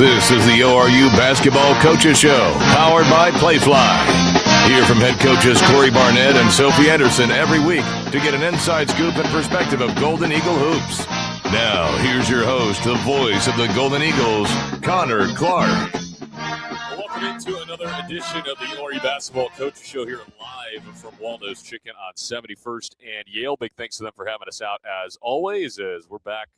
This is the ORU Basketball Coaches Show, powered by Playfly. Hear from head coaches Corey Barnett and Sophie Anderson every week to get an inside scoop and perspective of Golden Eagle hoops. Now, here's your host, the voice of the Golden Eagles, Connor Clark. Welcome into another edition of the ORU Basketball Coaches Show here live from Walnose Chicken on 71st and Yale. Big thanks to them for having us out as always, as we're back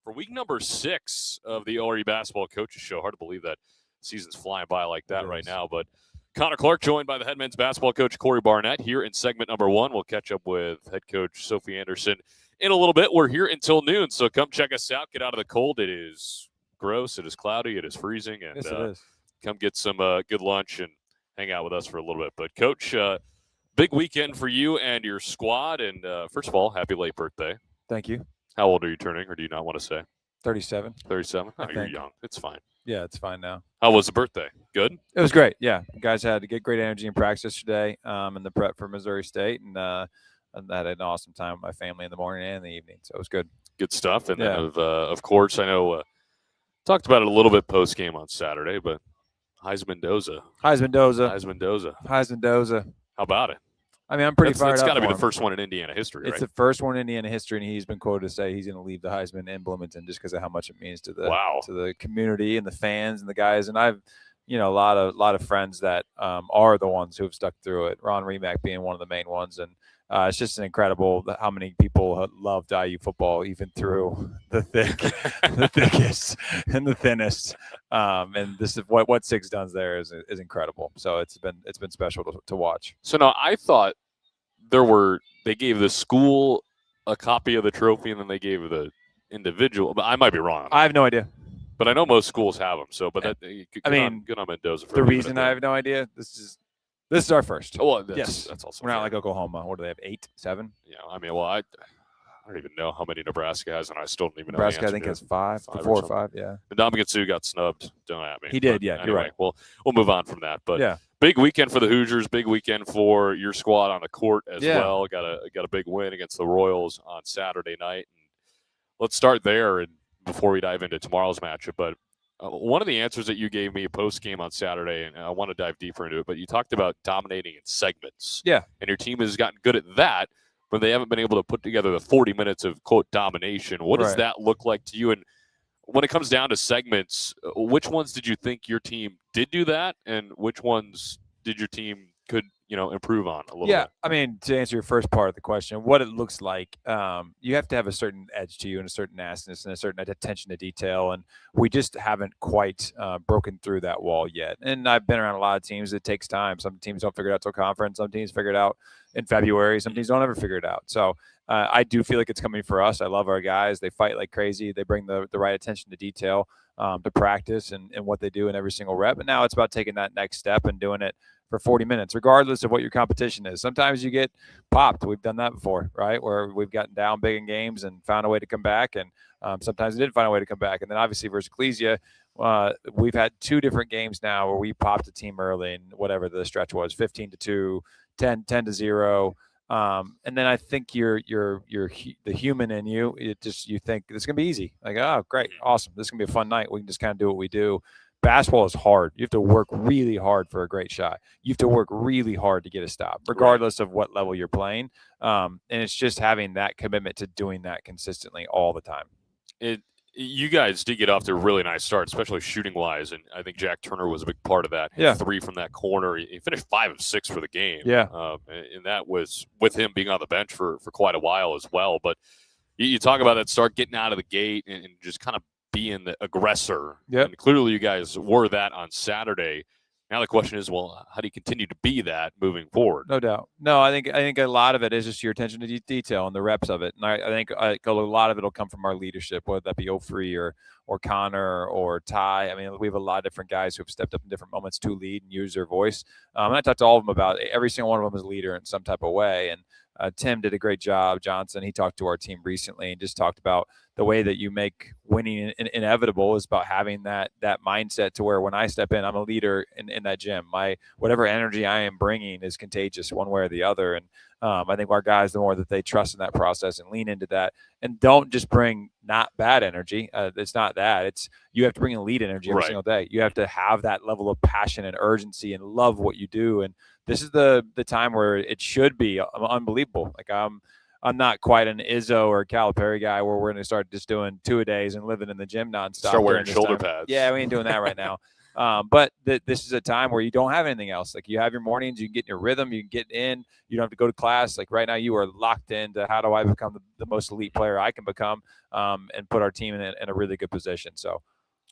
for week number 6 of the ORU Basketball Coaches Show. Hard to believe that season's flying by like that right now. But Connor Clark joined by the head men's basketball coach Corey Barnett here in segment number 1. We'll catch up with head coach Sophie Anderson in a little bit. We're here until noon, so come check us out. Get out of the cold. It is gross. It is cloudy. It is freezing. And yes, it is. Come get some good lunch and hang out with us for a little bit. But, Coach, big weekend for you and your squad. And, first of all, happy late birthday. Thank you. How old are you turning, or do you not want to say? 37. 37? Oh, you're young. It's fine. Yeah, it's fine now. How was the birthday? Good? It was great, yeah. You guys had to get great energy in practice today in the prep for Missouri State, and I had an awesome time with my family in the morning and in the evening, so it was good. Good stuff. And then, of course, I know talked about it a little bit post-game on Saturday, but Heisman-Doza. How about it? I mean, I'm pretty fired up. It's got to be the first one in Indiana history, It's right? the first one in Indiana history, and he's been quoted to say he's going to leave the Heisman in Bloomington just because of how much it means to the community and the fans and the guys. And I've, a lot of friends that are the ones who have stuck through it. Ron Remack being one of the main ones, and it's just an incredible how many people loved IU football even through the thickest and the thinnest. And this is what Sig's done there is incredible. So it's been special to watch. So now I thought they gave the school a copy of the trophy and then they gave the individual. But I might be wrong. I have no idea. But I know most schools have them. So, good on Mendoza. The reason I have no idea, this is our first. Oh, well, that's also we're not like Oklahoma. What do they have? 8, 7? Yeah, I mean, well, I don't even know how many Nebraska has, and I still don't even know. Nebraska, I think, has 5, 4 or 5. Yeah. And Dominican Sue got snubbed. Don't at me. He did. Yeah, anyway, you're right. We'll move on from that. But yeah. Big weekend for the Hoosiers. Big weekend for your squad on the court as well. Got a big win against the Royals on Saturday night. And let's start there, and before we dive into tomorrow's matchup. But one of the answers that you gave me post game on Saturday, and I want to dive deeper into it. But you talked about dominating in segments. Yeah. And your team has gotten good at that, but they haven't been able to put together the 40 minutes of quote domination. What does that look like to you? And when it comes down to segments, which ones did you think your team did do that, and which ones did your team could improve on a little bit? Yeah, I mean, to answer your first part of the question, what it looks like, you have to have a certain edge to you and a certain nastiness and a certain attention to detail, and we just haven't quite broken through that wall yet. And I've been around a lot of teams. It takes time. Some teams don't figure it out till conference. Some teams figure it out in February. Some teams don't ever figure it out. So I do feel like it's coming for us. I love our guys. They fight like crazy. They bring the right attention to detail to practice and what they do in every single rep. And now it's about taking that next step and doing it for 40 minutes, regardless of what your competition is. Sometimes you get popped. We've done that before, right? Where we've gotten down big in games and found a way to come back. And sometimes we didn't find a way to come back. And then obviously versus Ecclesia, we've had 2 different games now where we popped a team early and whatever the stretch was, 15-2, 10-0. And then I think the human in you, you think this is gonna be easy. Like, oh, great, awesome. This is gonna be a fun night. We can just kind of do what we do. Basketball is hard. You have to work really hard for a great shot. You have to work really hard to get a stop, regardless of what level you're playing. And it's just having that commitment to doing that consistently all the time. You guys did get off to a really nice start, especially shooting-wise, and I think Jack Turner was a big part of that. Yeah. 3 from that corner. He finished 5 of 6 for the game. Yeah. And that was with him being on the bench for quite a while as well. But you talk about that start, getting out of the gate and just kind of being the aggressor. Yep. And clearly you guys were that on Saturday. Now the question is, well, how do you continue to be that moving forward? No doubt. No, I think a lot of it is just your attention to detail and the reps of it. And I think a lot of it will come from our leadership, whether that be Ofree or Connor or Ty. I mean, we have a lot of different guys who have stepped up in different moments to lead and use their voice. And I talked to all of them about it. Every single one of them is a leader in some type of way. And Tim did a great job. Johnson, he talked to our team recently and just talked about the way that you make winning inevitable is about having that mindset to where when I step in, I'm a leader in that gym. Whatever energy I am bringing is contagious one way or the other. And I think our guys, the more that they trust in that process and lean into that, and don't just bring not bad energy. It's not that. It's you have to bring elite energy every single day. You have to have that level of passion and urgency and love what you do. And this is the time where it should be unbelievable. Like I'm not quite an Izzo or Calipari guy where we're going to start just doing 2-a-days and living in the gym nonstop. Start wearing shoulder pads. Yeah, we ain't doing that right now. But this is a time where you don't have anything else. Like you have your mornings, you can get in your rhythm, you can get in. You don't have to go to class. Like right now, you are locked into how do I become the most elite player I can become, and put our team in a really good position. So,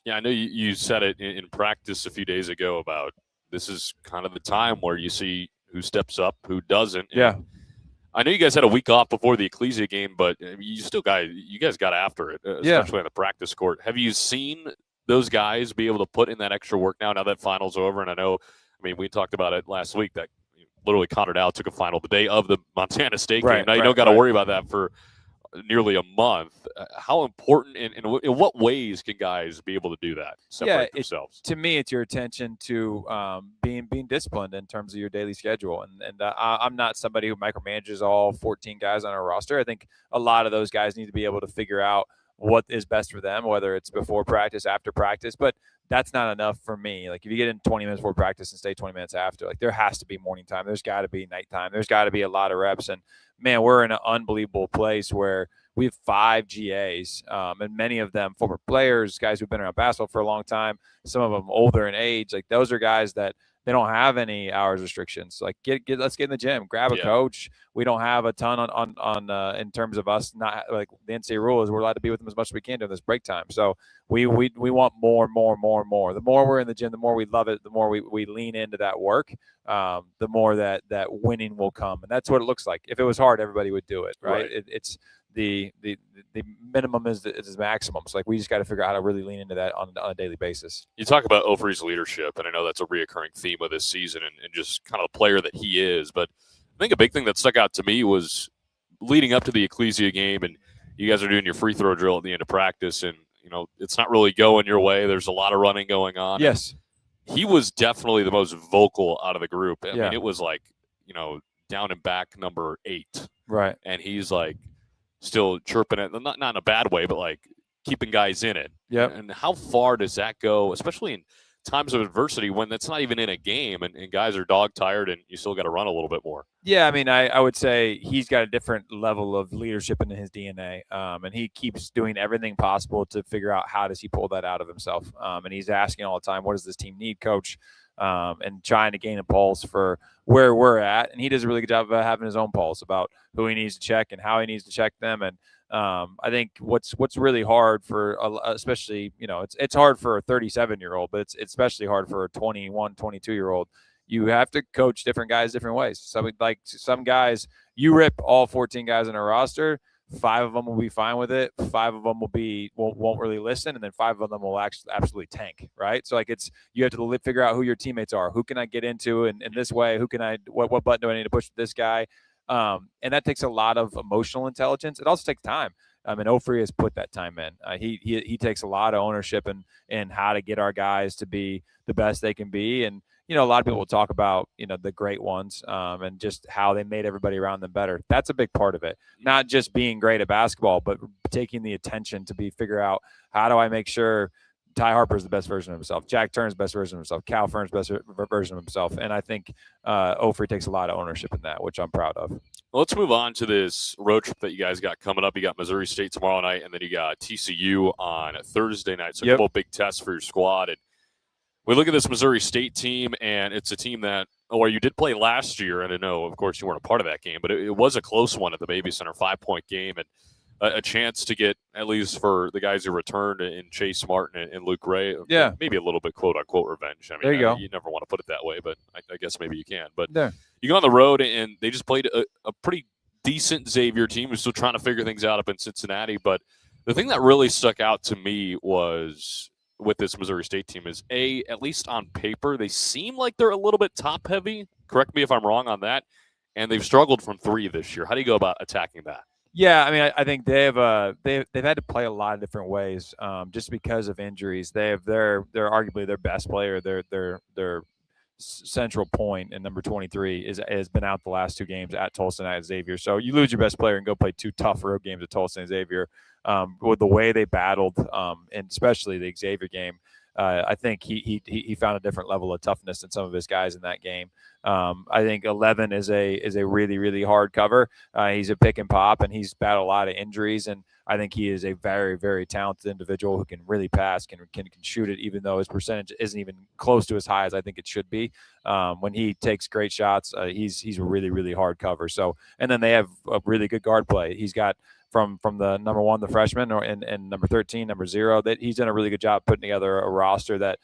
yeah, I know you said it in practice a few days ago about this is kind of the time where you see who steps up, who doesn't. Yeah. I know you guys had a week off before the Ecclesia game, but you guys got after it, especially on the practice court. Have you seen those guys be able to put in that extra work now that finals over? And I know, we talked about it last week that literally Connor Dow took a final the day of the Montana State game. Now you don't got to worry about that for nearly a month. How important and in what ways can guys be able to do that? Separate themselves. To me, it's your attention to being disciplined in terms of your daily schedule. And I'm not somebody who micromanages all 14 guys on our roster. I think a lot of those guys need to be able to figure out what is best for them, whether it's before practice, after practice. But that's not enough for me. Like if you get in 20 minutes before practice and stay 20 minutes after, like there has to be morning time. There's got to be nighttime. There's got to be a lot of reps. And man, we're in an unbelievable place where we have 5 GAs, and many of them former players, guys who've been around basketball for a long time, some of them older in age. Like those are guys that they don't have any hours restrictions. Like let's get in the gym, grab a coach. We don't have a ton on in terms of us not like the NCAA rule is we're allowed to be with them as much as we can during this break time. So we want more. The more we're in the gym, the more we love it. The more we lean into that work, the more that winning will come. And that's what it looks like. If it was hard, everybody would do it, right? It's the minimum is the maximum. So like we just got to figure out how to really lean into that on a daily basis. You talk about Ofri's leadership, and I know that's a reoccurring theme of this season and just kind of the player that he is. But I think a big thing that stuck out to me was leading up to the Ecclesia game, and you guys are doing your free throw drill at the end of practice, and it's not really going your way. There's a lot of running going on. Yes, he was definitely the most vocal out of the group. I mean, it was like down and back number 8, right? And he's like still chirping it, not in a bad way, but like keeping guys in it. Yeah. And how far does that go, especially in times of adversity when that's not even in a game and guys are dog tired and you still got to run a little bit more? Yeah, I mean, I would say he's got a different level of leadership in his DNA, and he keeps doing everything possible to figure out how does he pull that out of himself. And he's asking all the time, what does this team need, coach? And trying to gain a pulse for where we're at. And he does a really good job of having his own pulse about who he needs to check and how he needs to check them. And I think what's really hard for, especially, it's hard for a 37-year-old, but it's especially hard for a 21, 22-year-old. You have to coach different guys different ways. Some guys, you rip all 14 guys on a roster, 5 of them will be fine with it. 5 of them won't really listen, and then 5 of them will absolutely tank, right? So you have to figure out who your teammates are. Who can I get into in this way? What button do I need to push with this guy? And that takes a lot of emotional intelligence. It also takes time. And Ofri has put that time in. He takes a lot of ownership in how to get our guys to be the best they can be. And a lot of people will talk about the great ones and just how they made everybody around them better. That's a big part of it. Not just being great at basketball, but taking the attention to figure out how do I make sure Ty Harper's the best version of himself, Jack Turner's best version of himself, Cal Fern's best version of himself. And I think Ofri takes a lot of ownership in that, which I'm proud of. Well, let's move on to this road trip that you guys got coming up. You got Missouri State tomorrow night, and then you got TCU on Thursday night. So a couple big tests for your squad. And we look at this Missouri State team, and it's a team that, you did play last year. And I know, of course, you weren't a part of that game, but it was a close one at the Baby Center, 5-point game. And a chance to get, at least for the guys who returned in Chase Martin and Luke Ray, maybe a little bit quote-unquote revenge. I mean, there you go. You never want to put it that way, but I guess maybe you can. But you go on the road, and they just played a pretty decent Xavier team who's still trying to figure things out up in Cincinnati. But the thing that really stuck out to me was with this Missouri State team is, at least on paper, they seem like they're a little bit top-heavy. Correct me if I'm wrong on that. And they've struggled from 3 this year. How do you go about attacking that? Yeah, I mean, I think they've had to play a lot of different ways, just because of injuries. They're arguably their best player, their central point, and number 23 has been out the last two games at Tulsa and at Xavier. So you lose your best player and go play two tough road games at Tulsa and Xavier. With the way they battled, and especially the Xavier game, I think he found a different level of toughness than some of his guys in that game. I think 11 is a really, really hard cover. He's a pick and pop, and he's battled a lot of injuries. And I think he is a very, very talented individual who can really pass, can shoot it, even though his percentage isn't even close to as high as I think it should be. When he takes great shots, he's a really, really hard cover. So, and then they have a really good guard play. He's got from the number 1, the freshman, and number 13, number 0, that he's done a really good job putting together a roster that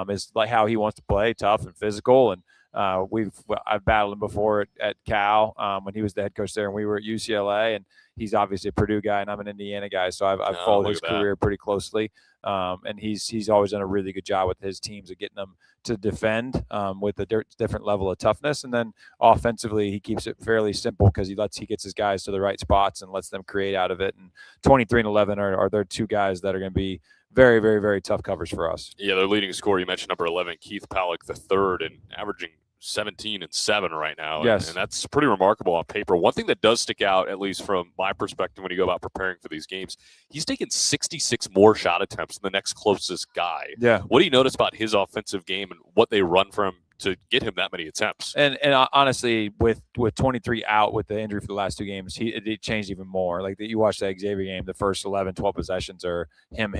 is like how he wants to play, tough and physical. And I've battled him before at Cal when he was the head coach there, and we were at UCLA. And he's obviously a Purdue guy, and I'm an Indiana guy, so I've followed his career pretty closely. And he's always done a really good job with his teams of getting them to defend with a different level of toughness. And then offensively, he keeps it fairly simple because he gets his guys to the right spots and lets them create out of it. And 23 and 11 are their two guys that are going to be very, very, very tough covers for us. Yeah, their leading scorer, you mentioned number 11, Keith Pallick III, and averaging 17 and 7 right now. Yes. And that's pretty remarkable on paper. One thing that does stick out, at least from my perspective, when you go about preparing for these games, he's taken 66 more shot attempts than the next closest guy. Yeah. What do you notice about his offensive game and what they run for him to get him that many attempts? And honestly, with 23 out with the injury for the last two games, it changed even more. Like you watch that Xavier game, the first 11, 12 possessions are him,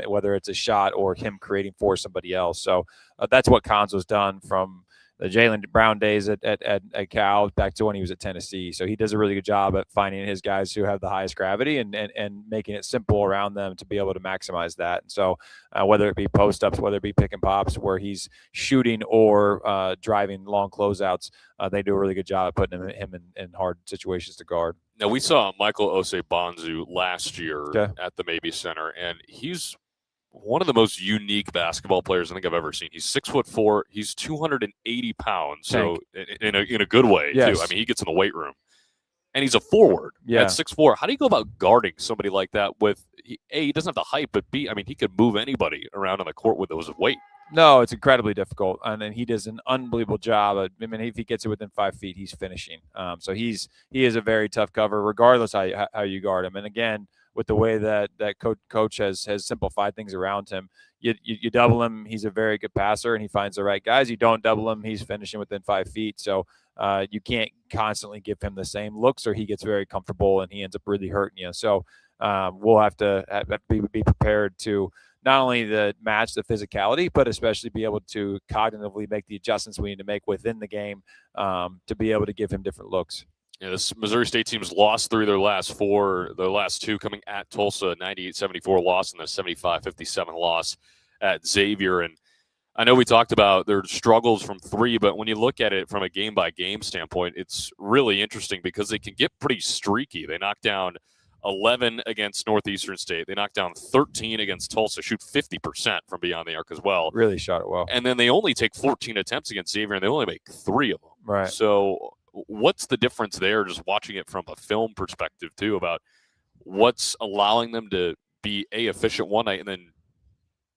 whether it's a shot or him creating for somebody else. So that's what Konzo's done from the Jaylen Brown days at Cal back to when he was at Tennessee. So he does a really good job at finding his guys who have the highest gravity and making it simple around them to be able to maximize that. And so whether it be post-ups, whether it be pick and pops where he's shooting or driving long closeouts, they do a really good job at putting him in hard situations to guard. Now, we saw Michael Osei-Bonsu last year at the Mabee Center, and he's one of the most unique basketball players I think I've ever seen. He's 6'4". He's 280 pounds. So in a good way, too. I mean, he gets in the weight room. And he's a forward at 6'4". How do you go about guarding somebody like that with, A, he doesn't have the height, but B, I mean, he could move anybody around on the court with those weight. No, it's incredibly difficult, and then he does an unbelievable job. I mean, if he gets it within 5 feet, he's finishing. So he is a very tough cover, regardless how you guard him. And again, with the way that coach has simplified things around him, you double him, he's a very good passer, and he finds the right guys. You don't double him, he's finishing within 5 feet. So you can't constantly give him the same looks, or he gets very comfortable and he ends up really hurting you. So we'll have to be prepared to not only match the physicality, but especially be able to cognitively make the adjustments we need to make within the game to be able to give him different looks. Yeah, this Missouri State team's lost 3 of their last 4. Their last 2 coming at Tulsa, 98-74 loss, and the 75-57 loss at Xavier. And I know we talked about their struggles from 3, but when you look at it from a game-by-game standpoint, it's really interesting because they can get pretty streaky. They knocked down 11 against Northeastern State. They knocked down 13 against Tulsa, shoot 50% from beyond the arc as well. Really shot it well. And then they only take 14 attempts against Xavier, and they only make 3 of them. Right. So what's the difference there, just watching it from a film perspective, too, about what's allowing them to be, A, efficient one night, and then,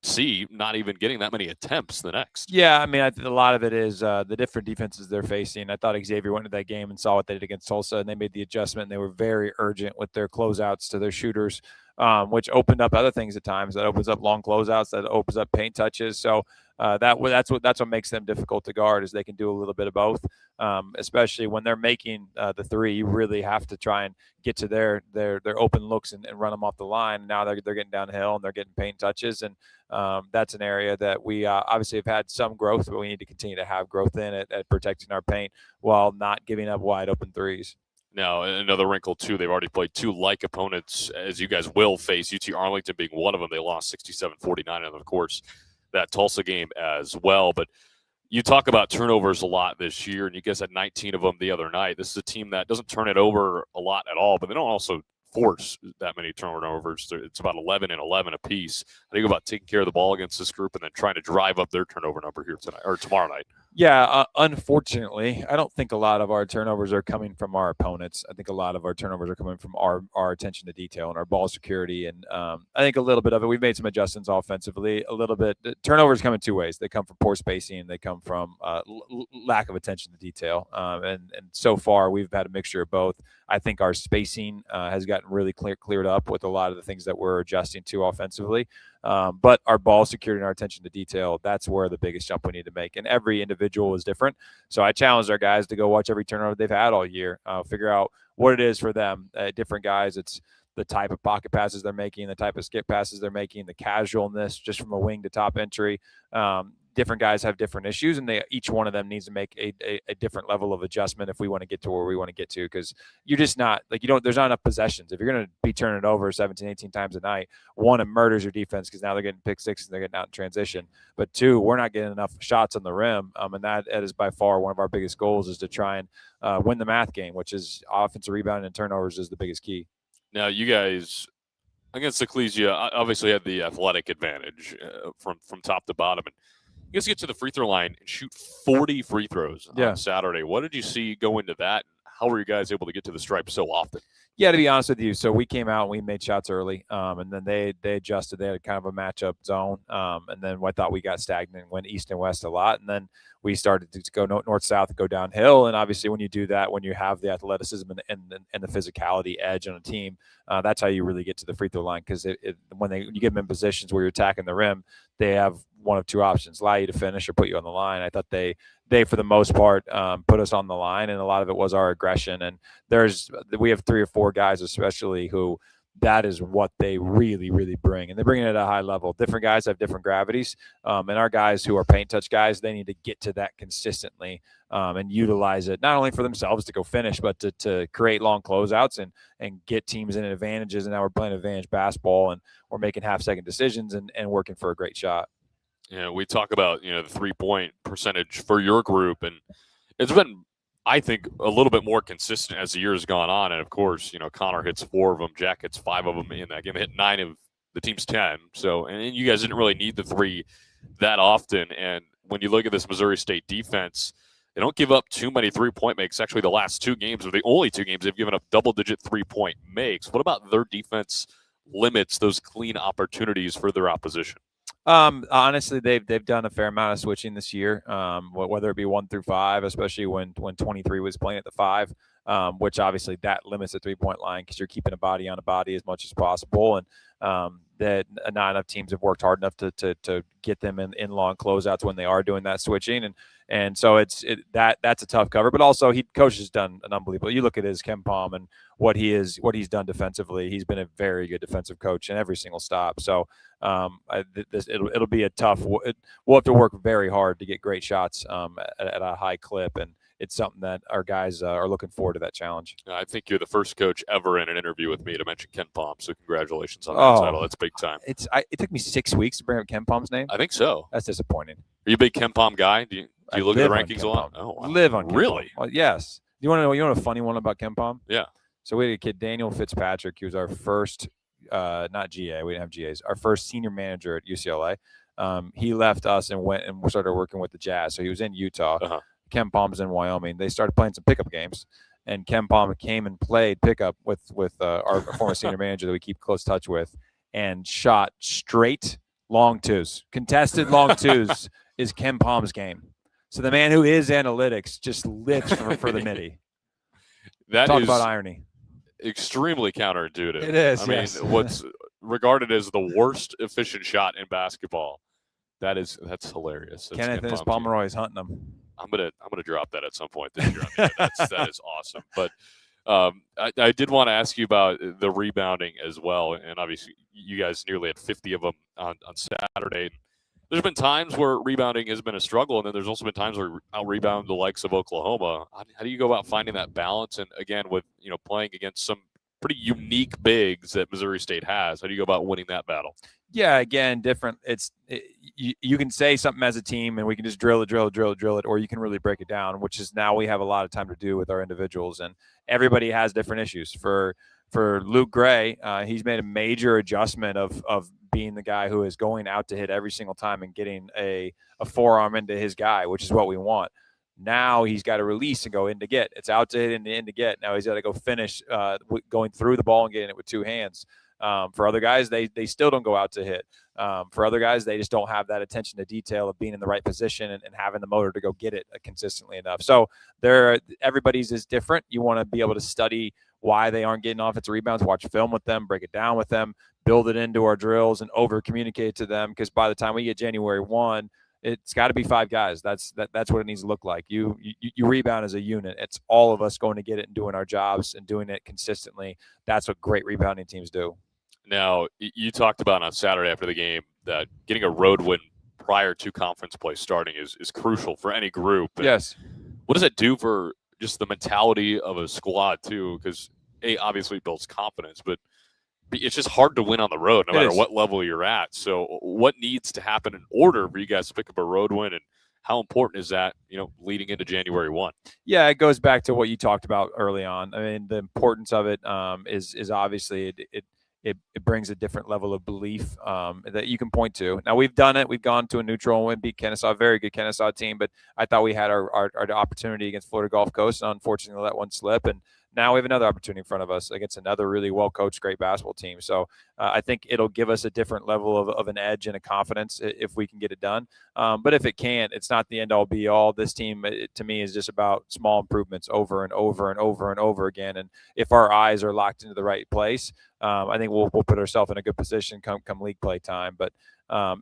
C, not even getting that many attempts the next? Yeah, I mean, a lot of it is the different defenses they're facing. I thought Xavier went into that game and saw what they did against Tulsa, and they made the adjustment, and they were very urgent with their closeouts to their shooters, which opened up other things at times. That opens up long closeouts, that opens up paint touches. So that's what makes them difficult to guard, is they can do a little bit of both, especially when they're making the 3. You really have to try and get to their open looks and run them off the line. Now they're getting downhill and they're getting paint touches, and that's an area that we obviously have had some growth, but we need to continue to have growth in it at protecting our paint while not giving up wide open threes. Now, another wrinkle, too, they've already played 2 like opponents, as you guys will face, UT Arlington being one of them. They lost 67-49, and, of course, that Tulsa game as well. But you talk about turnovers a lot this year, and you guys had 19 of them the other night. This is a team that doesn't turn it over a lot at all, but they don't also force that many turnovers. It's about 11 and 11 apiece. How do you go about taking care of the ball against this group and then trying to drive up their turnover number here tonight or tomorrow night? Yeah, unfortunately, I don't think a lot of our turnovers are coming from our opponents. I think a lot of our turnovers are coming from our attention to detail and our ball security. And I think a little bit of it, we've made some adjustments offensively. A little bit, turnovers come in two ways. They come from poor spacing, and they come from lack of attention to detail. And so far, we've had a mixture of both. I think our spacing has gotten really cleared up with a lot of the things that we're adjusting to offensively. But our ball security and our attention to detail, that's where the biggest jump we need to make. And every individual is different. So I challenge our guys to go watch every turnover they've had all year, figure out what it is for them. Different guys, it's the type of pocket passes they're making, the type of skip passes they're making, the casualness just from a wing to top entry. Different guys have different issues, and each one of them needs to make a different level of adjustment if we want to get to where we want to get to, because you're just not like there's not enough possessions. If you're going to be turning it over 17, 18 times a night, one, it murders your defense because now they're getting pick sixes and they're getting out in transition. But two, we're not getting enough shots on the rim, and that is by far one of our biggest goals, is to try and win the math game, which is offensive rebounding and turnovers is the biggest key. Now, you guys against Ecclesia obviously had the athletic advantage from top to bottom, and you guys get to the free throw line and shoot 40 free throws on Saturday. What did you see go into that? How were you guys able to get to the stripe so often? Yeah, to be honest with you, so we came out and we made shots early, and then they adjusted. They had kind of a matchup zone, and then I thought we got stagnant and went east and west a lot, and then we started to go north-south and go downhill. And obviously when you do that, when you have the athleticism and the physicality edge on a team, that's how you really get to the free throw line, because when you get them in positions where you're attacking the rim, they have one of two options: allow you to finish or put you on the line. I thought they for the most part put us on the line, and a lot of it was our aggression. And we have 3 or 4 guys especially who that is what they really, really bring, and they bring it at a high level. Different guys have different gravities, and our guys who are paint touch guys, they need to get to that consistently and utilize it, not only for themselves to go finish, but to create long closeouts and get teams in advantages. And now we're playing advantage basketball, and we're making half-second decisions and working for a great shot. Yeah, we talk about the 3-point percentage for your group, and it's been, I think, a little bit more consistent as the year has gone on. And of course, Connor hits 4 of them, Jack hits 5 of them in that game. They hit 9 of the team's 10. So, and you guys didn't really need the 3 that often. And when you look at this Missouri State defense, they don't give up too many 3-point makes. Actually, the last 2 games are the only 2 games they've given up double-digit 3-point makes. What about their defense limits those clean opportunities for their opposition? Honestly, they've done a fair amount of switching this year, whether it be 1 through 5, especially when 23 was playing at the 5, which obviously that limits the 3-point line because you're keeping a body on a body as much as possible. And that not enough teams have worked hard enough to get them in long closeouts when they are doing that switching. And so that's a tough cover. But also, coach has done an unbelievable. You look at his KenPom and what he's done defensively. He's been a very good defensive coach in every single stop. So it'll be a tough. We'll have to work very hard to get great shots at a high clip, and it's something that our guys are looking forward to that challenge. I think you're the first coach ever in an interview with me to mention KenPom, so congratulations on that title. That's big time. It took me 6 weeks to bring up KenPom's name. I think so. That's disappointing. Are you a big KenPom guy? Do you look at the rankings a lot? Oh, wow. Live on KenPom. Really? Well, yes. You want to know a funny one about KenPom? Yeah. So we had a kid, Daniel Fitzpatrick. He was our first, not GA. We didn't have GAs. Our first senior manager at UCLA. He left us and went and started working with the Jazz. So he was in Utah. Uh-huh. KenPom's in Wyoming. They started playing some pickup games, and KenPom came and played pickup with our former senior manager that we keep close touch with, and shot straight long twos. Contested long twos is KenPom's game. So the man who is analytics just lives for the midi. Talk about irony. Extremely counterintuitive. It is. I mean, what's regarded as the worst efficient shot in basketball. That's hilarious. That's Kenneth and his Pomeroy is hunting them. I'm gonna drop that at some point this year. That is awesome. But I did want to ask you about the rebounding as well. And obviously, you guys nearly had 50 of them on Saturday. There's been times where rebounding has been a struggle, and then there's also been times where out-rebound the likes of Oklahoma. How do you go about finding that balance? And again, with playing against some pretty unique bigs that Missouri State has, how do you go about winning that battle? Yeah, again, different. You can say something as a team, and we can just drill it, or you can really break it down, which is now we have a lot of time to do with our individuals, and everybody has different issues. For Luke Gray, he's made a major adjustment of being the guy who is going out to hit every single time and getting a forearm into his guy, which is what we want. Now he's got to release and go in to get. It's out to hit and in to get. Now he's got to go finish going through the ball and getting it with two hands. For other guys, they still don't go out to hit. For other guys, they just don't have that attention to detail of being in the right position and having the motor to go get it consistently enough. So everybody's is different. You want to be able to study why they aren't getting offensive rebounds, watch film with them, break it down with them, build it into our drills, and over-communicate to them, because by the time we get January 1, it's got to be 5 guys. That's what it needs to look like. You rebound as a unit. It's all of us going to get it and doing our jobs and doing it consistently. That's what great rebounding teams do. Now, you talked about on Saturday after the game that getting a road win prior to conference play starting is crucial for any group. And yes. What does that do for just the mentality of a squad, too? Because, obviously it builds confidence, but it's just hard to win on the road no matter what level you're at. So what needs to happen in order for you guys to pick up a road win, and how important is that, leading into January 1? Yeah, it goes back to what you talked about early on. I mean, the importance of it is obviously it brings a different level of belief that you can point to. Now, we've done it. We've gone to a neutral and beat Kennesaw, a very good Kennesaw team, but I thought we had our opportunity against Florida Gulf Coast, and unfortunately let one slip. And now we have another opportunity in front of us against another really well-coached, great basketball team. So I think it'll give us a different level of an edge and a confidence if we can get it done. But if it can't, it's not the end-all, be-all. This team, to me, is just about small improvements over and over and over and over again. And if our eyes are locked into the right place, I think we'll put ourselves in a good position come league play time. But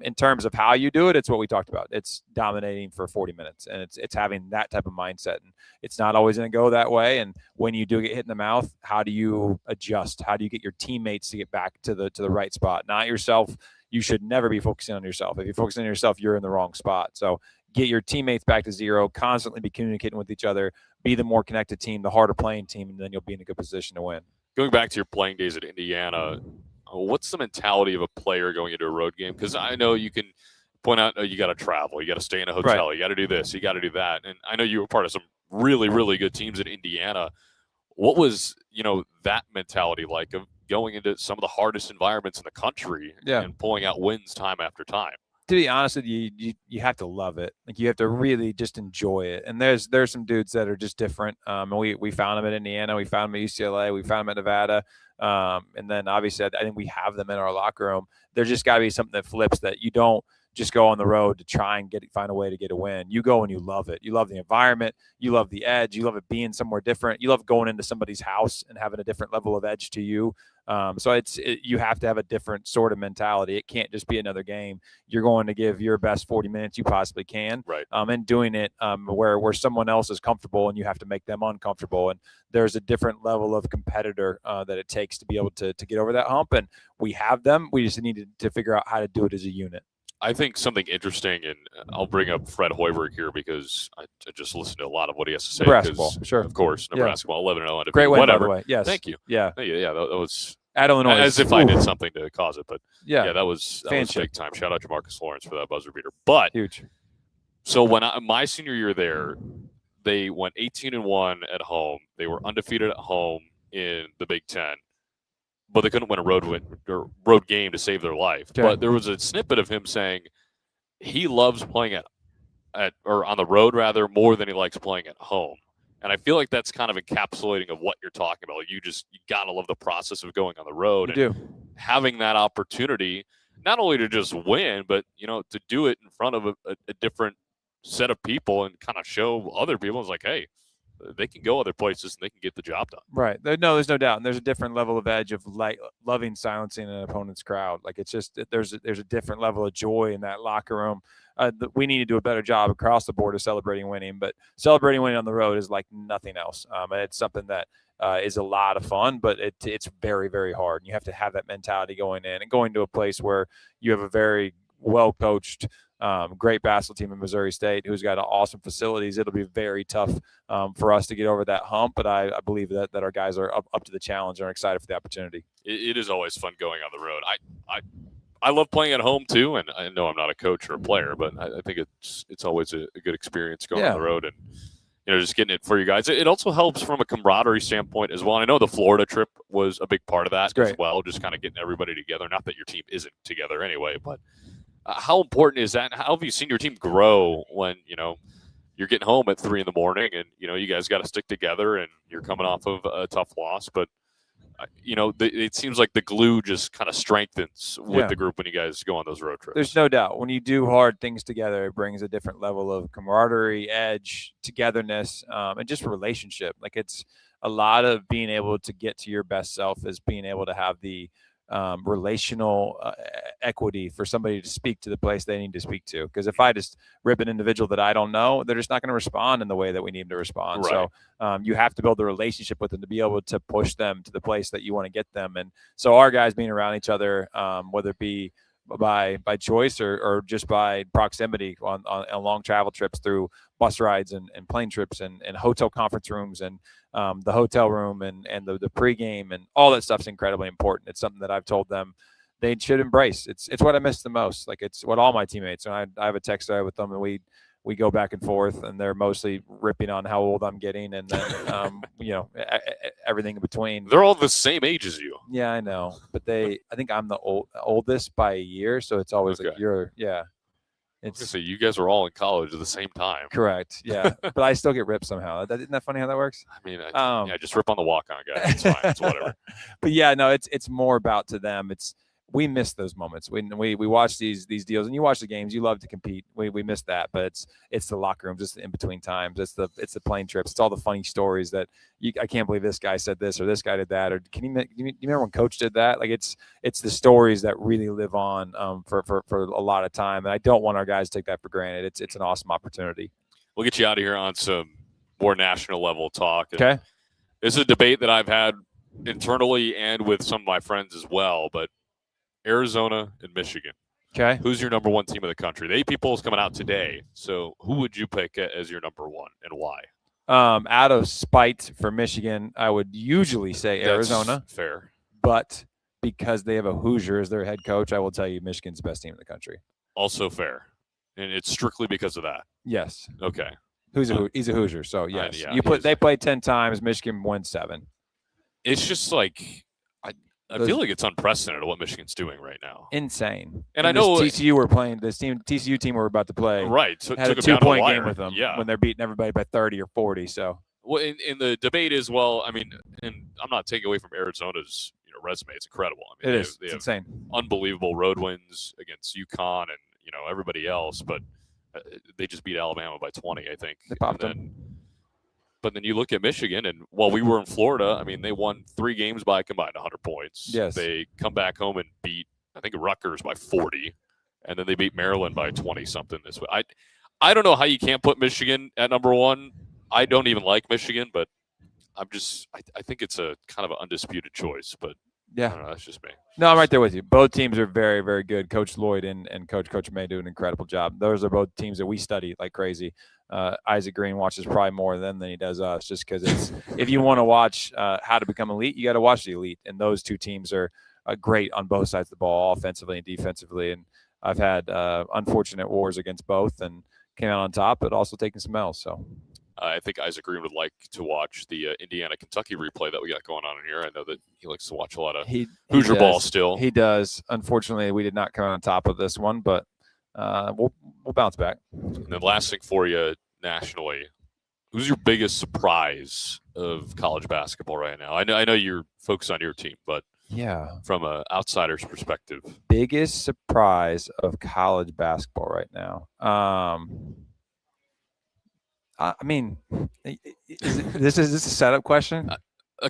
in terms of how you do it, it's what we talked about. It's dominating for 40 minutes, and it's having that type of mindset. And it's not always going to go that way. And when you do get hit in the mouth, how do you adjust? How do you get your teammates to get back to the right spot? Not yourself. You should never be focusing on yourself. If you're focusing on yourself, you're in the wrong spot. So get your teammates back to zero, constantly be communicating with each other, be the more connected team, the harder playing team, and then you'll be in a good position to win. Going back to your playing days at Indiana, what's the mentality of a player going into a road game? Because I know you can point out, you got to travel, you got to stay in a hotel, you got to do this, you got to do that. And I know you were part of some really, really good teams at Indiana. What was, that mentality like of going into some of the hardest environments in the country and pulling out wins time after time? To be honest with you, you have to love it. Like, you have to really just enjoy it. And there's some dudes that are just different. And we found them at Indiana, we found them at UCLA, we found them at Nevada. And then obviously I think we have them in our locker room. There's just got to be something that flips, that you don't just go on the road to try and find a way to get a win. You go and you love it. You love the environment. You love the edge. You love it being somewhere different. You love going into somebody's house and having a different level of edge to you. So you have to have a different sort of mentality. It can't just be another game. You're going to give your best 40 minutes you possibly can, right? And doing it where someone else is comfortable and you have to make them uncomfortable. And there's a different level of competitor that it takes to be able to get over that hump. And we have them. We just need to figure out how to do it as a unit. I think something interesting, and I'll bring up Fred Hoiberg here because I just listened to a lot of what he has to say. Nebraska, sure. Of course, Nebraska, 11-0. Great win, whatever. By the way. Yes. Thank you. Yeah. Yeah, that was at Illinois. As if I did something to cause it, but that was big time. Shout out to Marcus Lawrence for that buzzer beater. But huge. So when my senior year there, they went 18-1 at home. They were undefeated at home in the Big Ten, but they couldn't win a road game to save their life. Okay. But there was a snippet of him saying he loves playing or on the road rather more than he likes playing at home. And I feel like that's kind of encapsulating of what you're talking about. Like, you gotta love the process of going on the road having that opportunity, not only to just win, but to do it in front of a different set of people and kind of show other people. It's like, hey, they can go other places and they can get the job done. Right. There's no doubt. And there's a different level of edge of loving silencing an opponent's crowd. Like, it's just, there's a different level of joy in that locker room. We need to do a better job across the board of celebrating winning, but celebrating winning on the road is like nothing else. And it's something that is a lot of fun, but it's very, very hard. And you have to have that mentality going in and going to a place where you have a very well-coached, great basketball team in Missouri State who's got awesome facilities. It'll be very tough for us to get over that hump, but I believe that our guys are up to the challenge and are excited for the opportunity. It is always fun going on the road. I love playing at home too, and I know I'm not a coach or a player, but I think it's always a good experience going on the road. And just getting it for you guys. It also helps from a camaraderie standpoint as well. And I know the Florida trip was a big part of that as well, just kind of getting everybody together. Not that your team isn't together anyway, but how important is that? How have you seen your team grow when, you're getting home at 3 a.m. and, you guys got to stick together and you're coming off of a tough loss, but it seems like the glue just kind of strengthens with the group when you guys go on those road trips. There's no doubt. When you do hard things together, it brings a different level of camaraderie, edge, togetherness, and just relationship. Like, it's a lot of being able to get to your best self is being able to have the relational equity for somebody to speak to the place they need to speak to. Because if I just rip an individual that I don't know, they're just not going to respond in the way that we need them to respond. Right. So you have to build a relationship with them to be able to push them to the place that you want to get them. And so our guys being around each other, whether it be by choice or just by proximity on long travel trips through bus rides and plane trips and hotel conference rooms and the hotel room and the pregame and all that stuff's incredibly important. It's something that I've told them they should embrace. It's what I miss the most. Like, it's what all my teammates, and I have a text thread with them, and we go back and forth, and they're mostly ripping on how old I'm getting, and then everything in between. They're all the same age as you. Yeah, I know, but I think I'm the oldest by a year, so it's always like So you guys are all in college at the same time. Correct. Yeah, but I still get ripped somehow. Isn't that funny how that works? I mean, just rip on the walk-on guy. It's fine. It's whatever. But yeah, no, it's more about to them. We miss those moments when we watch these deals, and you watch the games. You love to compete. We miss that, but it's the locker rooms, it's the in between times. It's the plane trips. It's all the funny stories that I can't believe this guy said this or this guy did that, or do you remember when Coach did that? Like, it's the stories that really live on for a lot of time, and I don't want our guys to take that for granted. It's an awesome opportunity. We'll get you out of here on some more national level talk. Okay, this is a debate that I've had internally and with some of my friends as well, but Arizona and Michigan. Okay. Who's your number one team of the country? The AP Poll is coming out today. So who would you pick as your number one and why? Out of spite for Michigan, I would usually say Arizona. That's fair. But because they have a Hoosier as their head coach, I will tell you Michigan's the best team in the country. Also fair. And it's strictly because of that. Yes. Okay. He's a Hoosier, so yes. Yeah, they play 10 times, Michigan wins 7. It's just like I feel like it's unprecedented what Michigan's doing right now. Insane. And I know TCU team we're about to play. Right. Had a 2-point game with them when they're beating everybody by 30 or 40. So, well, in the debate as well, I mean, and I'm not taking away from Arizona's resume. It's incredible. I mean, it's insane. Unbelievable road wins against UConn and everybody else, but they just beat Alabama by 20, I think. They popped them. But then you look at Michigan, and while we were in Florida, I mean, they won 3 games by a combined 100 points. Yes. They come back home and beat, I think, Rutgers by 40, and then they beat Maryland by 20-something this way. I don't know how you can't put Michigan at number one. I don't even like Michigan, but I think it's a kind of an undisputed choice. But yeah, I don't know, that's just me. No, I'm right there with you. Both teams are very, very good. Coach Lloyd and Coach May do an incredible job. Those are both teams that we study like crazy. Isaac Green watches probably more than he does us, just because it's if you want to watch how to become elite, you got to watch the elite. And those two teams are great on both sides of the ball, offensively and defensively. And I've had unfortunate wars against both and came out on top, but also taking some L's. So I think Isaac Green would like to watch the Indiana-Kentucky replay that we got going on in here. I know that he likes to watch a lot of Hoosier ball still. He does. Unfortunately, we did not come on top of this one, but we'll bounce back. And then last thing for you nationally, who's your biggest surprise of college basketball right now? I know you're focused on your team, but yeah, from an outsider's perspective, biggest surprise of college basketball right now. I mean, is this a setup question?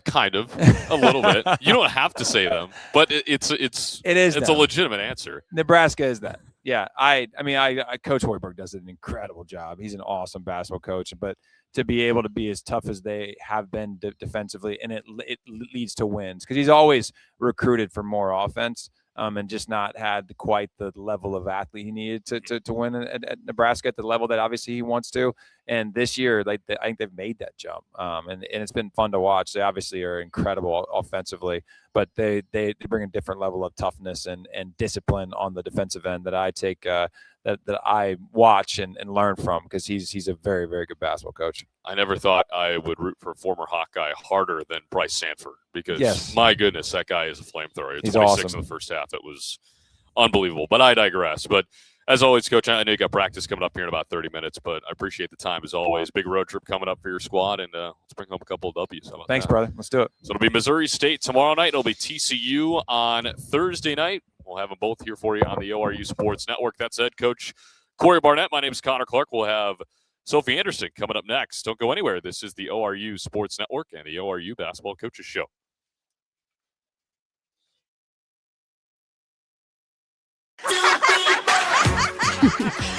Kind of, a little bit. You don't have to say them, but it's a legitimate answer. Nebraska is that. Yeah, I mean, Coach Hoiberg does an incredible job. He's an awesome basketball coach, but to be able to be as tough as they have been defensively, and it leads to wins because he's always recruited for more offense. And just not had quite the level of athlete he needed to win at Nebraska at the level that obviously he wants to. And this year, I think they've made that jump, and it's been fun to watch. They obviously are incredible offensively, but they bring a different level of toughness and discipline on the defensive end that I take that I watch and learn from, because he's a very, very good basketball coach. I never thought I would root for former Hawkeye harder than Bryce Sanford, because my goodness, that guy is a flamethrower. He's 26 awesome. in the first half. It was unbelievable. But I digress. But as always, Coach, I know you got practice coming up here in about 30 minutes, but I appreciate the time as always. Big road trip coming up for your squad, and let's bring home a couple of W's. Thanks, brother. Let's do it. So it'll be Missouri State tomorrow night. It'll be TCU on Thursday night. We'll have them both here for you on the ORU Sports Network. That said, Coach Corey Barnett, my name is Connor Clark. We'll have Sophie Anderson coming up next. Don't go anywhere. This is the ORU Sports Network and the ORU Basketball Coaches Show.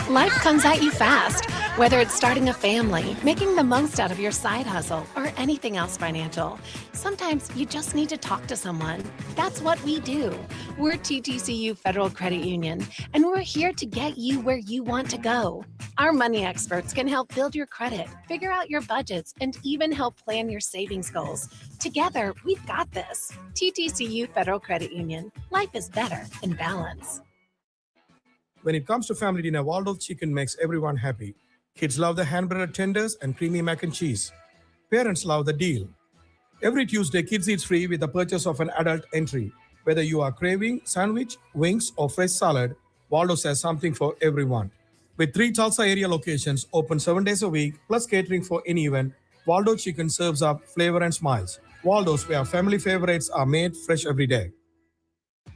Life comes at you fast, whether it's starting a family, making the most out of your side hustle, or anything else financial. Sometimes you just need to talk to someone. That's what we do. We're TTCU Federal Credit Union, and we're here to get you where you want to go. Our money experts can help build your credit, figure out your budgets, and even help plan your savings goals. Together, we've got this. TTCU Federal Credit Union. Life is better in balance. When it comes to family dinner, Waldo's Chicken makes everyone happy. Kids love the hand-breaded tenders and creamy mac and cheese. Parents love the deal. Every Tuesday, kids eat free with the purchase of an adult entry. Whether you are craving sandwich, wings, or fresh salad, Waldo's has something for everyone. With 3 Tulsa area locations open 7 days a week, plus catering for any event, Waldo's Chicken serves up flavor and smiles. Waldo's, where family favorites are made fresh every day.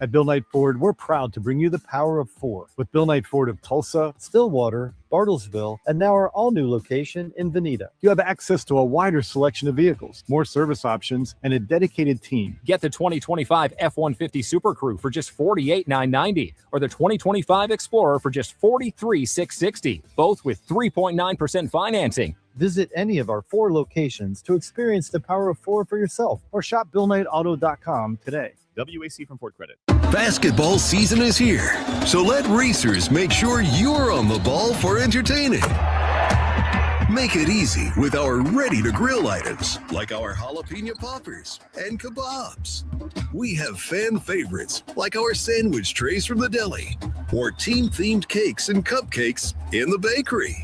At Bill Knight Ford, we're proud to bring you the power of 4 with Bill Knight Ford of Tulsa, Stillwater, Bartlesville, and now our all-new location in Veneta. You have access to a wider selection of vehicles, more service options, and a dedicated team. Get the 2025 F-150 Super Crew for just $48,990 or the 2025 Explorer for just $43,660, both with 3.9% financing. Visit any of our 4 locations to experience the power of 4 for yourself or shop BillKnightAuto.com today. WAC from Ford Credit. Basketball season is here, so let racers make sure you're on the ball for entertaining. Make it easy with our ready-to-grill items, like our jalapeno poppers and kebabs. We have fan favorites, like our sandwich trays from the deli, or team-themed cakes and cupcakes in the bakery.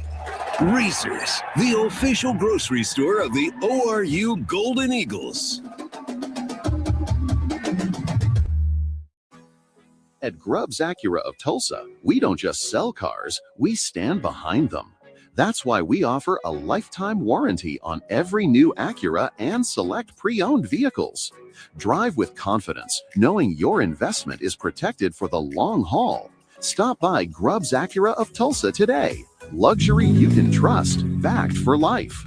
Racers, the official grocery store of the ORU Golden Eagles. At Grubbs Acura of Tulsa, we don't just sell cars, we stand behind them. That's why we offer a lifetime warranty on every new Acura and select pre-owned vehicles. Drive with confidence, knowing your investment is protected for the long haul. Stop by Grubbs Acura of Tulsa today. Luxury you can trust, backed for life.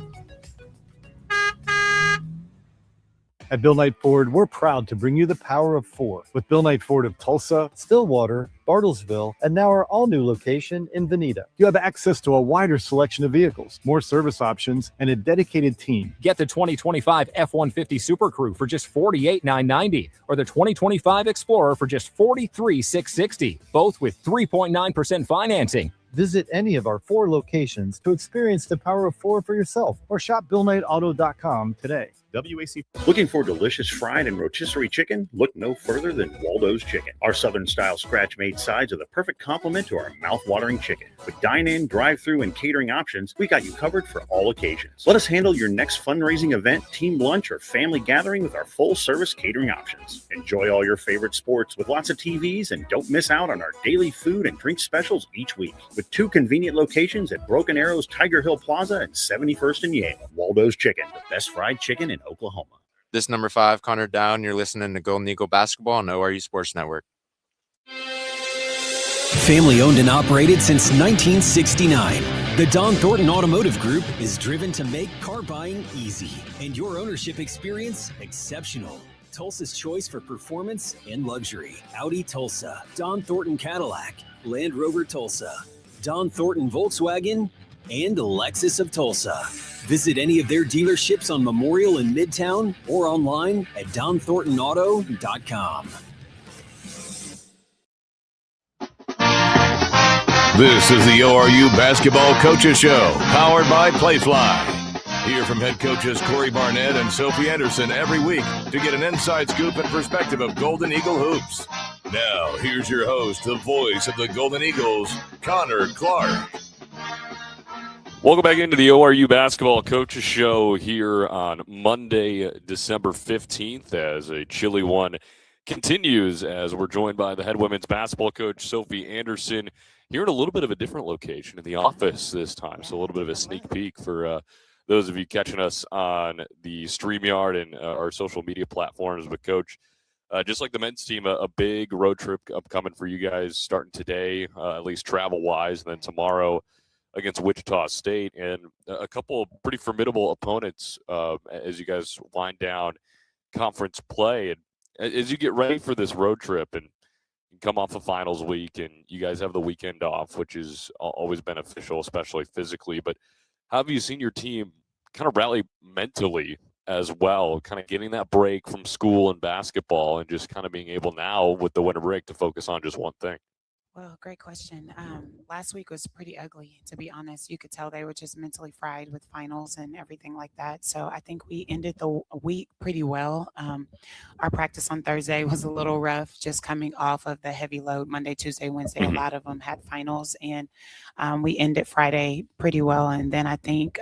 At Bill Knight Ford, we're proud to bring you the power of 4 with Bill Knight Ford of Tulsa, Stillwater, Bartlesville, and now our all-new location in Veneta. You have access to a wider selection of vehicles, more service options, and a dedicated team. Get the 2025 F-150 Super Crew for just $48,990 or the 2025 Explorer for just $43,660, both with 3.9% financing. Visit any of our 4 locations to experience the power of 4 for yourself or shop BillKnightAuto.com today. WAC. Looking for delicious fried and rotisserie chicken? Look no further than Waldo's Chicken. Our Southern-style scratch-made sides are the perfect complement to our mouth-watering chicken. With dine-in, drive-through, and catering options, we got you covered for all occasions. Let us handle your next fundraising event, team lunch, or family gathering with our full-service catering options. Enjoy all your favorite sports with lots of TVs, and don't miss out on our daily food and drink specials each week. With 2 convenient locations at Broken Arrows, Tiger Hill Plaza, and 71st and Yale. Waldo's Chicken, the best fried chicken in Oklahoma. This number 5, Connor Down. You're listening to Golden Eagle Basketball on ORU Sports Network. Family owned and operated since 1969, the Don Thornton Automotive Group is driven to make car buying easy and your ownership experience exceptional. Tulsa's choice for performance and luxury. Audi Tulsa, Don Thornton Cadillac, Land Rover Tulsa, Don Thornton Volkswagen, and Lexus of Tulsa. Visit any of their dealerships on Memorial in Midtown or online at donthorntonauto.com. This is the ORU Basketball Coaches Show, powered by Playfly. Hear from head coaches Corey Barnett and Sophie Anderson every week to get an inside scoop and perspective of Golden Eagle hoops. Now, here's your host, the voice of the Golden Eagles, Connor Clark. Welcome back into the ORU Basketball Coaches Show here on Monday, December 15th, as a chilly one continues, as we're joined by the head women's basketball coach, Sophie Anderson, here in a little bit of a different location in the office this time. So a little bit of a sneak peek for those of you catching us on the StreamYard and our social media platforms. But, Coach, just like the men's team, a big road trip upcoming for you guys starting today, at least travel-wise, and then tomorrow against Wichita State, and a couple of pretty formidable opponents as you guys wind down conference play. And as you get ready for this road trip and come off a finals week, and you guys have the weekend off, which is always beneficial, especially physically, but how have you seen your team kind of rally mentally as well, kind of getting that break from school and basketball and just kind of being able now with the winter break to focus on just one thing? Well, great question. Last week was pretty ugly, to be honest. You could tell they were just mentally fried with finals and everything like that. So I think we ended the week pretty well. Our practice on Thursday was a little rough, just coming off of the heavy load Monday, Tuesday, Wednesday. A lot of them had finals, and we ended Friday pretty well. And then I think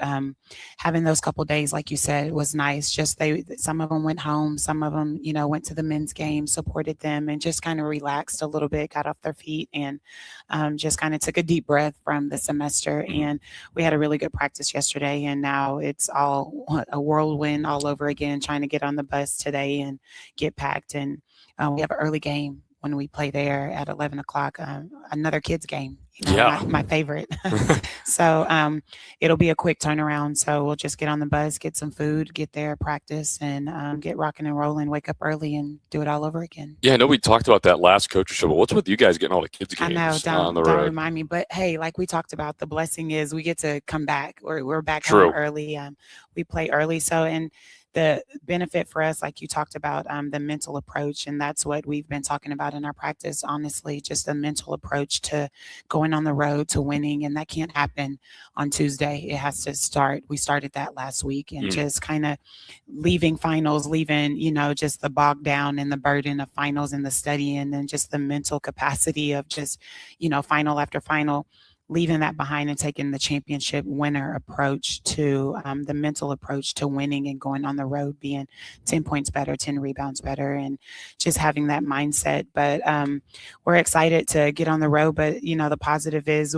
having those couple days, like you said, was nice. Just some of them went home, some of them, went to the men's game, supported them, and just kind of relaxed a little bit, got off their feet, and just kind of took a deep breath from the semester. And we had a really good practice yesterday, and now it's all a whirlwind all over again, trying to get on the bus today and get packed. And we have an early game when we play there at 11 o'clock, another kids game, my favorite. So it'll be a quick turnaround. So we'll just get on the bus, get some food, get there, practice, and get rocking and rolling, wake up early and do it all over again. Yeah, I know we talked about that last coach show, but what's with you guys getting all the kids games on the road? Don't remind me. But hey, like we talked about, the blessing is we get to come back. We're back home early. We play early. So, and the benefit for us, like you talked about, the mental approach, and that's what we've been talking about in our practice, honestly, just a mental approach to going on the road to winning. And that can't happen on Tuesday. It has to start. We started that last week, and just kind of leaving finals, just the bog down and the burden of finals and the study, and then just the mental capacity of just, final after final, leaving that behind and taking the championship winner approach to the mental approach to winning and going on the road, being 10 points better, 10 rebounds better, and just having that mindset. But we're excited to get on the road. But, the positive is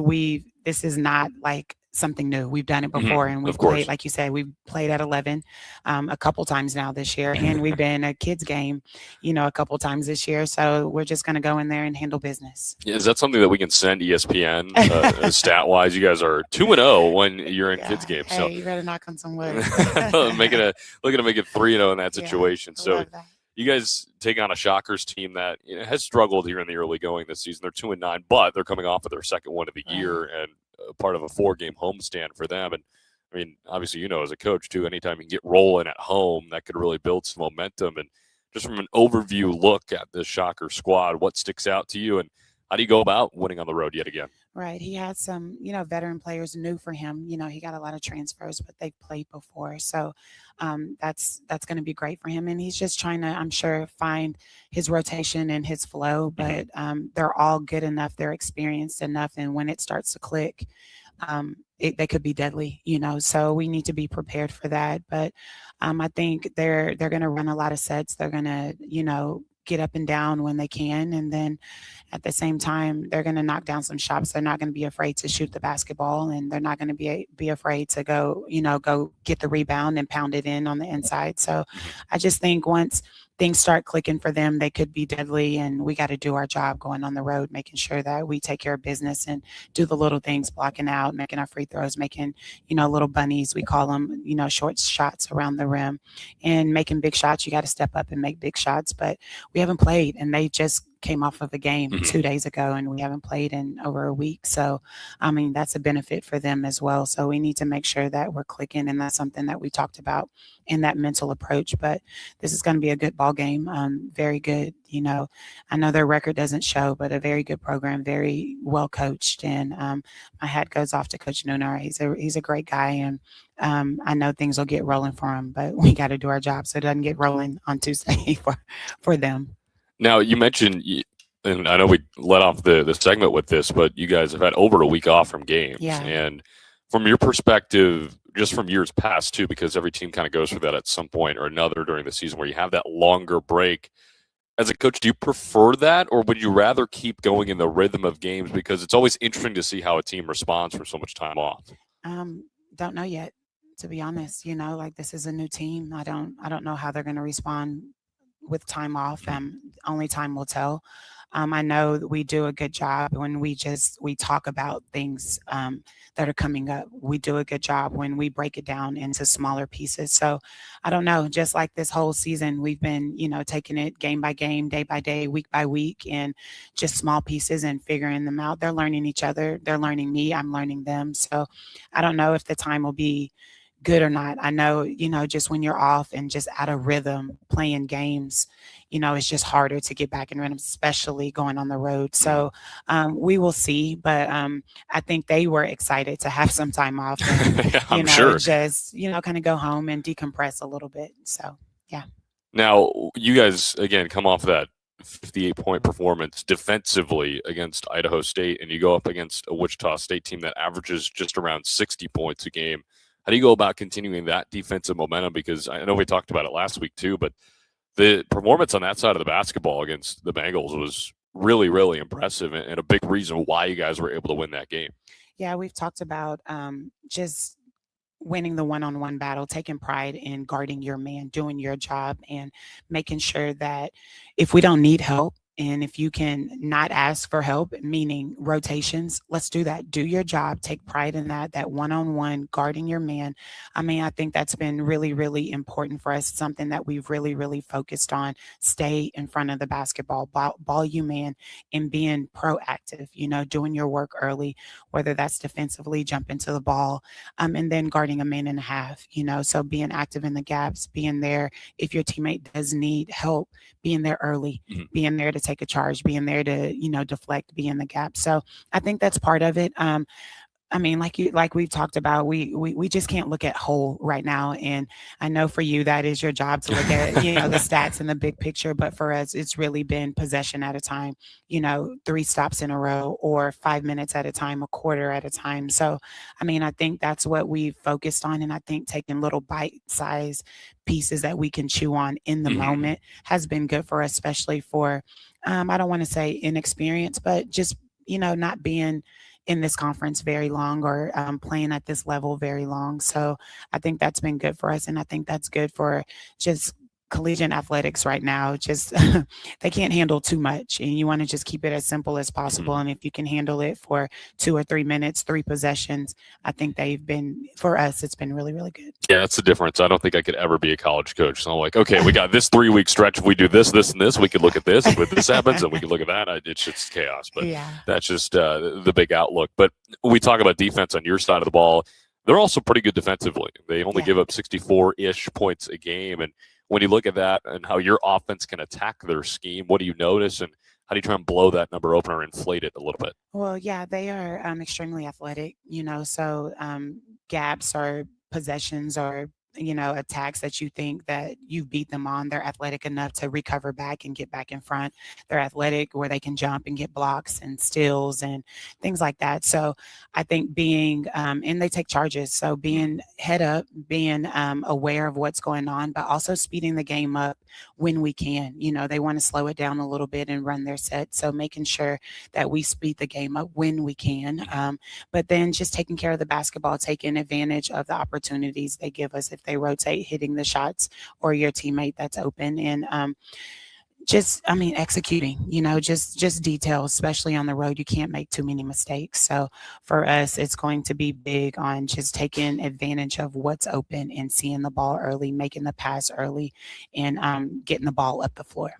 this is not like something new. We've done it before, and we've played, like you said, we've played at 11 a couple times now this year, and we've been a kids game, a couple times this year. So we're just going to go in there and handle business. Yeah, is that something that we can send ESPN stat wise? You guys are 2-0 when you're in kids games. Hey, so you better knock on some wood. looking to make it 3-0 in that situation. So you guys take on a Shockers team that has struggled here in the early going this season. They're 2-9, but they're coming off of their second one of the year and part of a 4-game homestand for them. And I mean, obviously, as a coach too, anytime you can get rolling at home, that could really build some momentum. And just from an overview look at this Shocker squad, what sticks out to you, and how do you go about winning on the road yet again? Right. He had some, veteran players new for him. He got a lot of transfers, but they've played before. So that's going to be great for him. And he's just trying to, I'm sure, find his rotation and his flow. But they're all good enough. They're experienced enough. And when it starts to click, they could be deadly, so we need to be prepared for that. But I think they're going to run a lot of sets. They're going to, get up and down when they can. And then at the same time, they're going to knock down some shots. They're not going to be afraid to shoot the basketball, and they're not going to be afraid to go get the rebound and pound it in on the inside. So I just think once things start clicking for them, they could be deadly, and we got to do our job going on the road, making sure that we take care of business and do the little things, blocking out, making our free throws, making, little bunnies, we call them, short shots around the rim, and making big shots. You got to step up and make big shots, but we haven't played, and they just came off of a game 2 days ago, and we haven't played in over a week. So, I mean, that's a benefit for them as well. So we need to make sure that we're clicking, and that's something that we talked about in that mental approach. But this is going to be a good ball game. Very good. You know, I know their record doesn't show, but a very good program, very well coached. And my hat goes off to Coach Nunar. He's a great guy, and I know things will get rolling for him, but we got to do our job so it doesn't get rolling on Tuesday for them. Now, you mentioned, and I know we let off the segment with this, but you guys have had over a week off from games. Yeah. And from your perspective, just from years past too, because every team kind of goes through that at some point or another during the season where you have that longer break. As a coach, do you prefer that, or would you rather keep going in the rhythm of games? Because it's always interesting to see how a team responds from so much time off. Don't know yet, to be honest. You know, like, this is a new team. I don't know how they're going to respond with time off. Only time will tell. I know that we do a good job when we talk about things that are coming up. We do a good job when we break it down into smaller pieces. So I don't know, just like this whole season, we've been, you know, taking it game by game, day by day, week by week, and just small pieces and figuring them out. They're learning each other. They're learning me. I'm learning them. So I don't know if the time will be good or not. I know, you know, just when you're off and just out of rhythm playing games, you know, it's just harder to get back in rhythm, especially going on the road. So we will see, but I think they were excited to have some time off and, I'm you know, sure. just, you know, kind of go home and decompress a little bit. So, yeah. Now, you guys, again, come off that 58-point performance defensively against Idaho State, and you go up against a Wichita State team that averages just around 60 points a game. How do you go about continuing that defensive momentum? Because I know we talked about it last week too, but the performance on that side of the basketball against the Bengals was really, really impressive, and a big reason why you guys were able to win that game. Yeah, we've talked about just winning the one-on-one battle, taking pride in guarding your man, doing your job, and making sure that if we don't need help, and if you can not ask for help, meaning rotations, let's do that. Do your job. Take pride in that one-on-one, guarding your man. I mean, I think that's been really, really important for us. Something that we've really, really focused on. Stay in front of the basketball, ball you man, and being proactive, you know, doing your work early, whether that's defensively, jump into the ball, and then guarding a man and a half, you know, so being active in the gaps, being there if your teammate does need help, being there early, being there to take a charge, being there to, you know, deflect, be in the gap. So I think that's part of it. I mean, like we've talked about, we just can't look at whole right now. And I know for you, that is your job to look at, you know, the stats and the big picture. But for us, it's really been possession at a time, you know, 3 stops in a row, or 5 minutes at a time, a quarter at a time. So, I mean, I think that's what we've focused on. And I think taking little bite-sized pieces that we can chew on in the moment has been good for us, especially for, I don't want to say inexperience, but just, you know, not being in this conference very long, or playing at this level very long. So I think that's been good for us. And I think that's good for just collegiate athletics right now. Just they can't handle too much, and you want to just keep it as simple as possible. And if you can handle it for 2 or 3 minutes, 3 possessions, I think they've been, for us, it's been really, really good. Yeah, that's the difference. I don't think I could ever be a college coach. So I'm like, okay, we got this 3-week stretch. If we do this, this, and this, we could look at this. If this happens, and we could look at that. It's just chaos. But that's just the big outlook. But when we talk about defense on your side of the ball, they're also pretty good defensively. They only give up 64-ish points a game. And when you look at that and how your offense can attack their scheme, what do you notice, and how do you try and blow that number open or inflate it a little bit? Well, yeah, they are extremely athletic, you know, so gaps or possessions or, you know, attacks that you think that you beat them on, they're athletic enough to recover back and get back in front. They're athletic where they can jump and get blocks and steals and things like that. So I think being, and they take charges. So being head up, being aware of what's going on, but also speeding the game up when we can. You know, they want to slow it down a little bit and run their set. So making sure that we speed the game up when we can. But then just taking care of the basketball, taking advantage of the opportunities they give us if they rotate, hitting the shots, or your teammate that's open, and just, I mean, executing, you know, just details, especially on the road. You can't make too many mistakes. So for us, it's going to be big on just taking advantage of what's open and seeing the ball early, making the pass early, and getting the ball up the floor.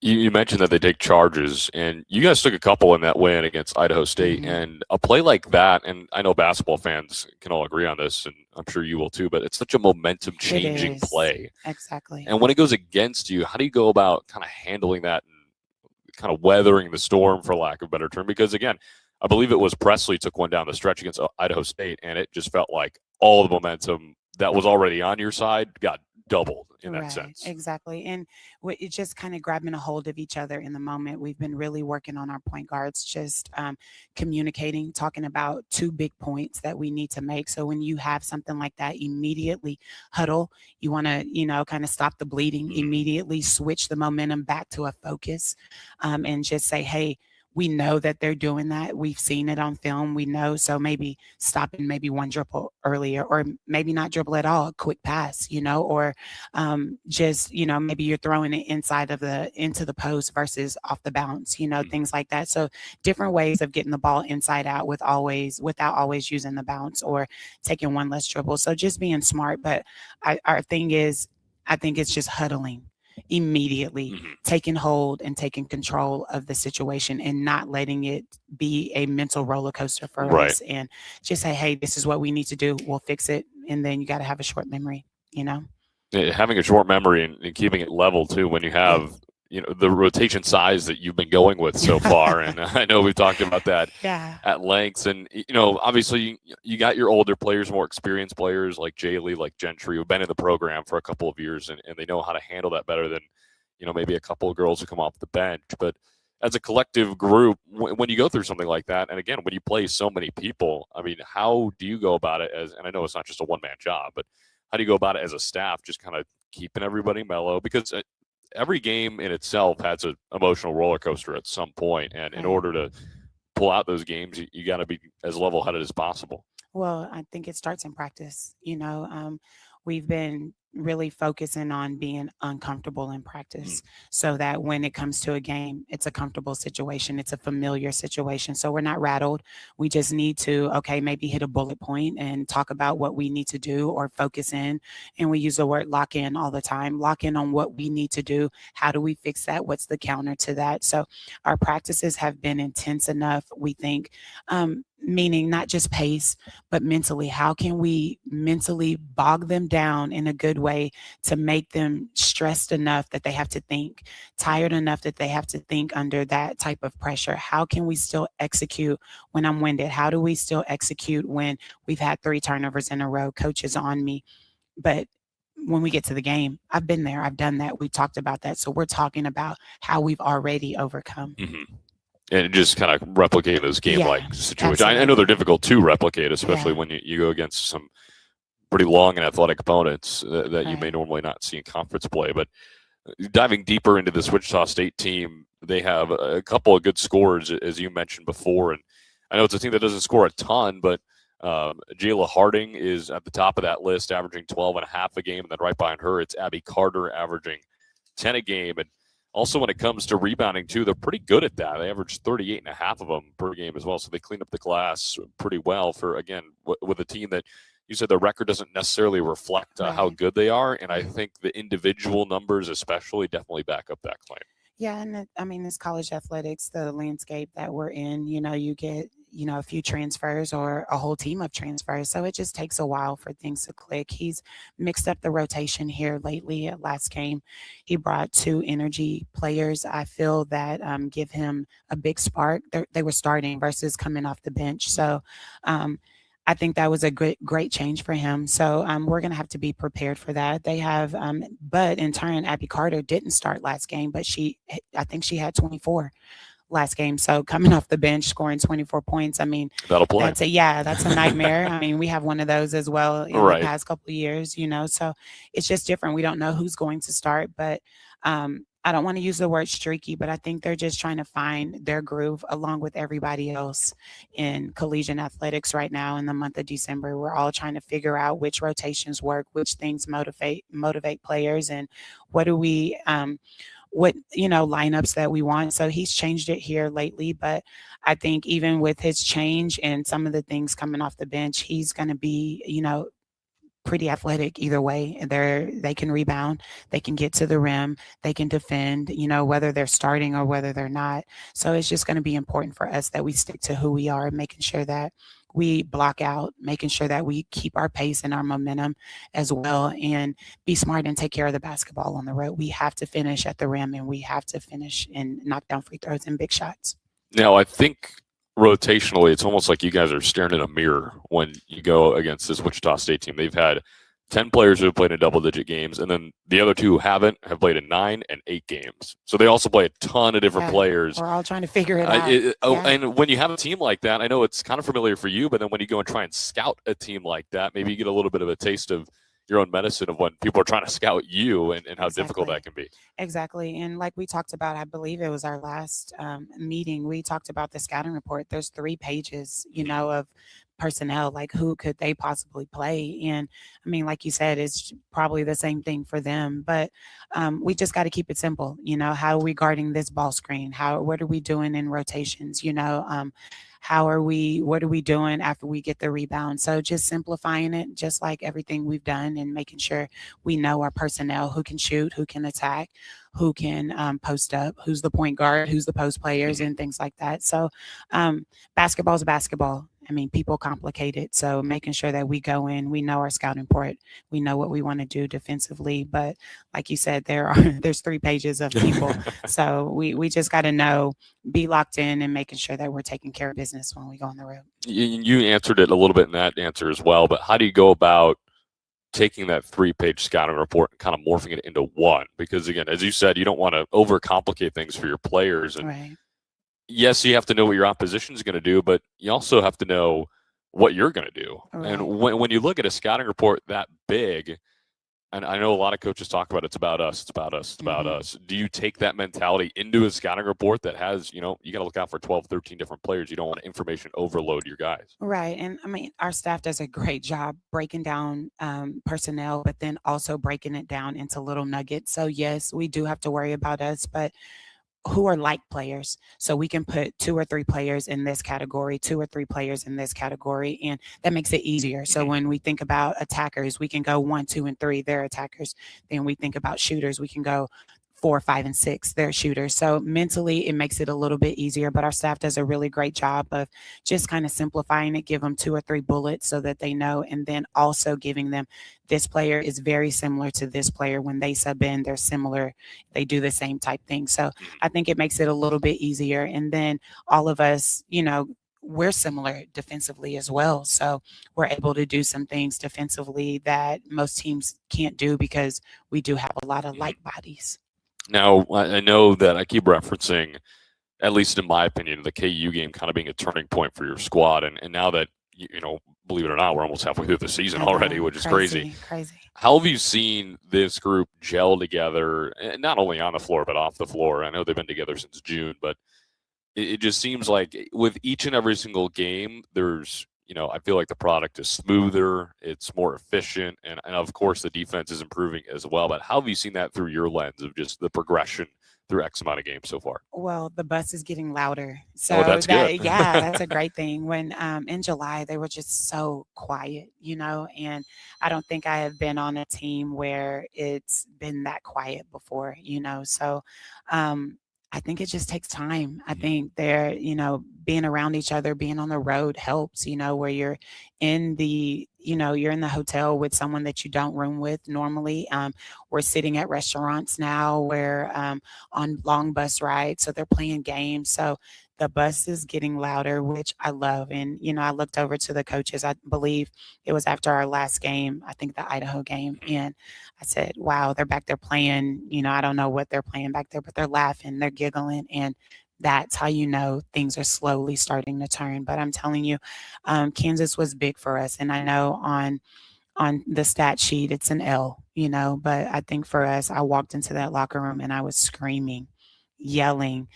You mentioned that they take charges, and you guys took a couple in that win against Idaho State. And a play like that, and I know basketball fans can all agree on this, and I'm sure you will too, but it's such a momentum-changing play. Exactly. And when it goes against you, how do you go about kind of handling that and kind of weathering the storm, for lack of a better term? Because, again, I believe it was Presley took one down the stretch against Idaho State, and it just felt like all the momentum that was already on your side got doubled in that sense. Exactly. And it's just kind of grabbing a hold of each other in the moment. We've been really working on our point guards, just communicating, talking about 2 big points that we need to make. So when you have something like that, immediately huddle. You want to, kind of stop the bleeding, immediately switch the momentum back to a focus, and just say, hey, we know that they're doing that. We've seen it on film. We know. So maybe stopping maybe one dribble earlier, or maybe not dribble at all, a quick pass, or just, maybe you're throwing it into the post versus off the bounce, things like that. So different ways of getting the ball inside out without always using the bounce or taking one less dribble. So just being smart. But our thing is, I think it's just huddling immediately, taking hold and taking control of the situation and not letting it be a mental roller coaster for us, and just say, hey, this is what we need to do. We'll fix it. And then you got to have a short memory, Having a short memory and keeping it level too when you have the rotation size that you've been going with so far. And I know we've talked about that at length. And, obviously you got your older players, more experienced players like Jaylee, like Gentry, who've been in the program for a couple of years, and they know how to handle that better than, maybe a couple of girls who come off the bench. But as a collective group, when you go through something like that, and again, when you play so many people, I mean, how do you go about it and I know it's not just a one-man job, but how do you go about it as a staff, just kind of keeping everybody mellow? Because every game in itself has an emotional roller coaster at some point, and in order to pull out those games, you got to be as level-headed as possible. Well, I think it starts in practice. We've been really focusing on being uncomfortable in practice, so that when it comes to a game, it's a comfortable situation. It's a familiar situation. So we're not rattled. We just need to, maybe hit a bullet point and talk about what we need to do or focus in. And we use the word lock in all the time, lock in on what we need to do. How do we fix that? What's the counter to that? So our practices have been intense enough, we think, meaning not just pace, but mentally. How can we mentally bog them down in a good way to make them stressed enough that they have to think, tired enough that they have to think under that type of pressure? How can we still execute when I'm winded? How do we still execute when we've had 3 turnovers in a row, coach is on me? But when we get to the game, I've been there, I've done that. We talked about that. So we're talking about how we've already overcome. And just kind of replicate those game-like situations. I know they're difficult to replicate, especially when you go against some pretty long and athletic opponents that you may normally not see in conference play. But diving deeper into this Wichita State team, they have a couple of good scores, as you mentioned before. And I know it's a team that doesn't score a ton, but Jayla Harding is at the top of that list, averaging 12.5 a game. And then right behind her, it's Abby Carter averaging 10 a game. And also, when it comes to rebounding, too, they're pretty good at that. They average 38.5 of them per game as well, so they clean up the glass pretty well for, again, with a team that you said the record doesn't necessarily reflect how good they are, and I think the individual numbers especially definitely back up that claim. Yeah, and it's college athletics, the landscape that we're in. You get a few transfers or a whole team of transfers. So it just takes a while for things to click. He's mixed up the rotation here lately. At last game, he brought 2 energy players, I feel, that give him a big spark. They were starting versus coming off the bench. So I think that was a great change for him. So we're going to have to be prepared for that. They have, but in turn, Abby Carter didn't start last game, but I think she had 24 last game. So coming off the bench, scoring 24 points. I mean, that'll play. That's a nightmare. I mean, we have one of those as well in the past couple of years, so it's just different. We don't know who's going to start, but I don't want to use the word streaky, but I think they're just trying to find their groove along with everybody else in collegiate athletics right now in the month of December. We're all trying to figure out which rotations work, which things motivate players, and what do we lineups that we want. So he's changed it here lately, but I think even with his change and some of the things coming off the bench, he's going to be, pretty athletic either way. They can rebound, they can get to the rim, they can defend, whether they're starting or whether they're not. So it's just going to be important for us that we stick to who we are, making sure that we block out, making sure that we keep our pace and our momentum as well, and be smart and take care of the basketball on the road. We have to finish at the rim, and we have to finish and knock down free throws and big shots. Now, I think rotationally, it's almost like you guys are staring in a mirror when you go against this Wichita State team. They've had 10 players who have played in double-digit games, and then the other 2 who haven't have played in 9 and 8 games. So they also play a ton of different players. We're all trying to figure it out. And when you have a team like that, I know it's kind of familiar for you, but then when you go and try and scout a team like that, maybe you get a little bit of a taste of your own medicine of when people are trying to scout you and how difficult that can be. Exactly. And like we talked about, I believe it was our last meeting, we talked about the scouting report. There's 3 pages, of personnel, like who could they possibly play. And I mean, like you said, it's probably the same thing for them, but we just got to keep it simple. How are we guarding this ball screen? What are we doing in rotations? What are we doing after we get the rebound? So just simplifying it, just like everything we've done, and making sure we know our personnel, who can shoot, who can attack, who can post up, who's the point guard, who's the post players, and things like that. So basketball is basketball. I mean, people complicate it. So making sure that we go in, we know our scouting report, we know what we want to do defensively. But like you said, there's 3 pages of people. So we just got to know, be locked in, and making sure that we're taking care of business when we go on the road. You answered it a little bit in that answer as well, but how do you go about taking that 3-page scouting report and kind of morphing it into one? Because again, as you said, you don't want to overcomplicate things for your players. And right. Yes, you have to know what your opposition is going to do, but you also have to know what you're going to do. Right. And when you look at a scouting report that big, and I know a lot of coaches talk about it's about us, it's about us, it's about us. Do you take that mentality into a scouting report that has, you got to look out for 12, 13 different players. You don't want to information overload your guys. Right. And I mean, our staff does a great job breaking down personnel, but then also breaking it down into little nuggets. So yes, we do have to worry about us, but who are like players. So we can put 2 or 3 players in this category, 2 or 3 players in this category, and that makes it easier. So when we think about attackers, we can go 1, 2, and 3, they're attackers. Then we think about shooters, we can go 4, 5, and 6, they're shooters. So mentally, it makes it a little bit easier, but our staff does a really great job of just kind of simplifying it, give them 2 or 3 bullets so that they know, and then also giving them, this player is very similar to this player. When they sub in, they're similar. They do the same type thing. So I think it makes it a little bit easier. And then all of us, we're similar defensively as well. So we're able to do some things defensively that most teams can't do because we do have a lot of like bodies. Now, I know that I keep referencing, at least in my opinion, the KU game kind of being a turning point for your squad. And now that, believe it or not, we're almost halfway through the season already, which is crazy. How have you seen this group gel together, not only on the floor, but off the floor? I know they've been together since June, but it just seems like with each and every single game, there's, I feel like the product is smoother, it's more efficient, and of course the defense is improving as well. But how have you seen that through your lens of just the progression through X amount of games so far? Well, the bus is getting louder. So that's good. Yeah, that's a great thing. When in July, they were just so quiet, and I don't think I have been on a team where it's been that quiet before, So I think it just takes time. I think they're, being around each other, being on the road helps, where you're in the, you're in the hotel with someone that you don't room with normally. We're sitting at restaurants now. We're on long bus rides. So they're playing games. So the bus is getting louder, which I love. And, I looked over to the coaches. I believe it was after our last game, I think the Idaho game. And I said, wow, they're back there playing. I don't know what they're playing back there, but they're laughing, they're giggling. And that's how things are slowly starting to turn. But I'm telling you, Kansas was big for us. And I know on the stat sheet, it's an L, but I think for us, I walked into that locker room and I was screaming, yelling,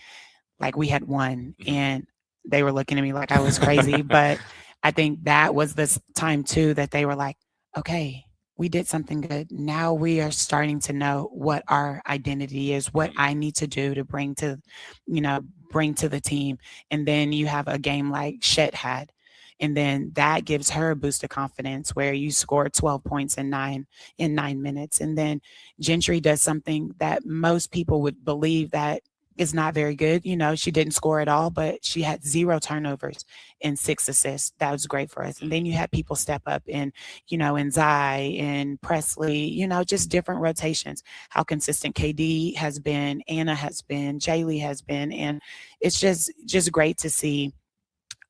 like we had won, and they were looking at me like I was crazy. But I think that was this time too that they were like, okay, we did something good. Now we are starting to know what our identity is, what I need to do to bring to the team. And then you have a game like Chet had. And then that gives her a boost of confidence where you scored 12 points in 9 minutes. And then Gentry does something that most people would believe that is not very good. You know, she didn't score at all, but she had 0 turnovers and 6 assists. That was great for us. And then you had people step up in, you know, in Zai and Presley, you know, just different rotations. How consistent KD has been, Anna has been, Jaylee has been. And it's just great to see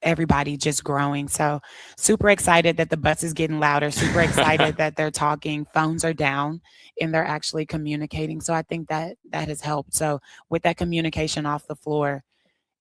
everybody just growing. So super excited that the bus is getting louder, super excited that they're talking, phones are down and they're actually communicating. So I think that has helped. So with that communication off the floor,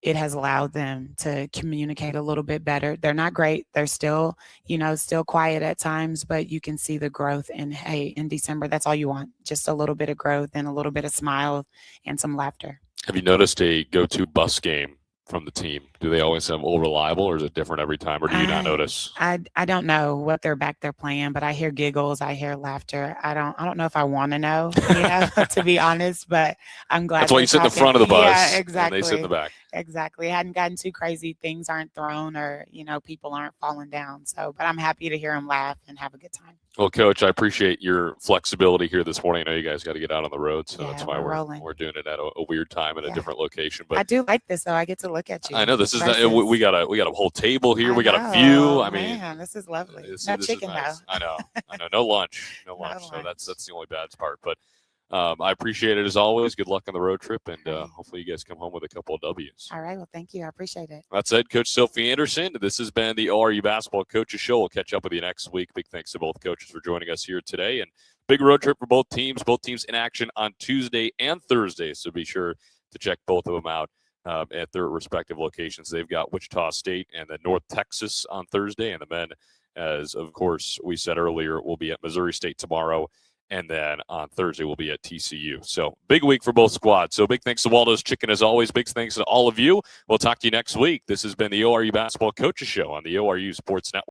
it has allowed them to communicate a little bit better. They're not great. They're still, you know, still quiet at times, but you can see the growth. And hey, in December, that's all you want. Just a little bit of growth and a little bit of smile and some laughter. Have you noticed a go-to bus game from the team? Do they always have All Reliable, or is it different every time, or do you not notice? I don't know what they're back there playing, but I hear giggles, I hear laughter. I don't know if I want to know, you know, to be honest, but I'm glad. That's why you sit in the front of the bus. Yeah, exactly. And they sit in the back. Exactly. It hadn't gotten too crazy. Things aren't thrown or, you know, people aren't falling down. So, but I'm happy to hear them laugh and have a good time. Well, Coach, I appreciate your flexibility here this morning. I know you guys got to get out on the road, so that's why we're doing it at a weird time in a different location. But I do like this, though. I get to look at you. I know this is we got a whole table here. We got a view. I mean, man, this is lovely. No chicken nice. though. I know. No lunch. No lunch. So that's the only bad part. But I appreciate it as always. Good luck on the road trip, and hopefully you guys come home with a couple of W's. All right. Well, thank you. I appreciate it. That's it, Coach Sophie Anderson. This has been the ORU Basketball Coaches Show. We'll catch up with you next week. Big thanks to both coaches for joining us here today. And big road trip for both teams. Both teams in action on Tuesday and Thursday, so be sure to check both of them out at their respective locations. They've got Wichita State and then North Texas on Thursday, and the men, as of course we said earlier, will be at Missouri State tomorrow. And then on Thursday, we'll be at TCU. So big week for both squads. So big thanks to Waldo's Chicken as always. Big thanks to all of you. We'll talk to you next week. This has been the ORU Basketball Coaches Show on the ORU Sports Network.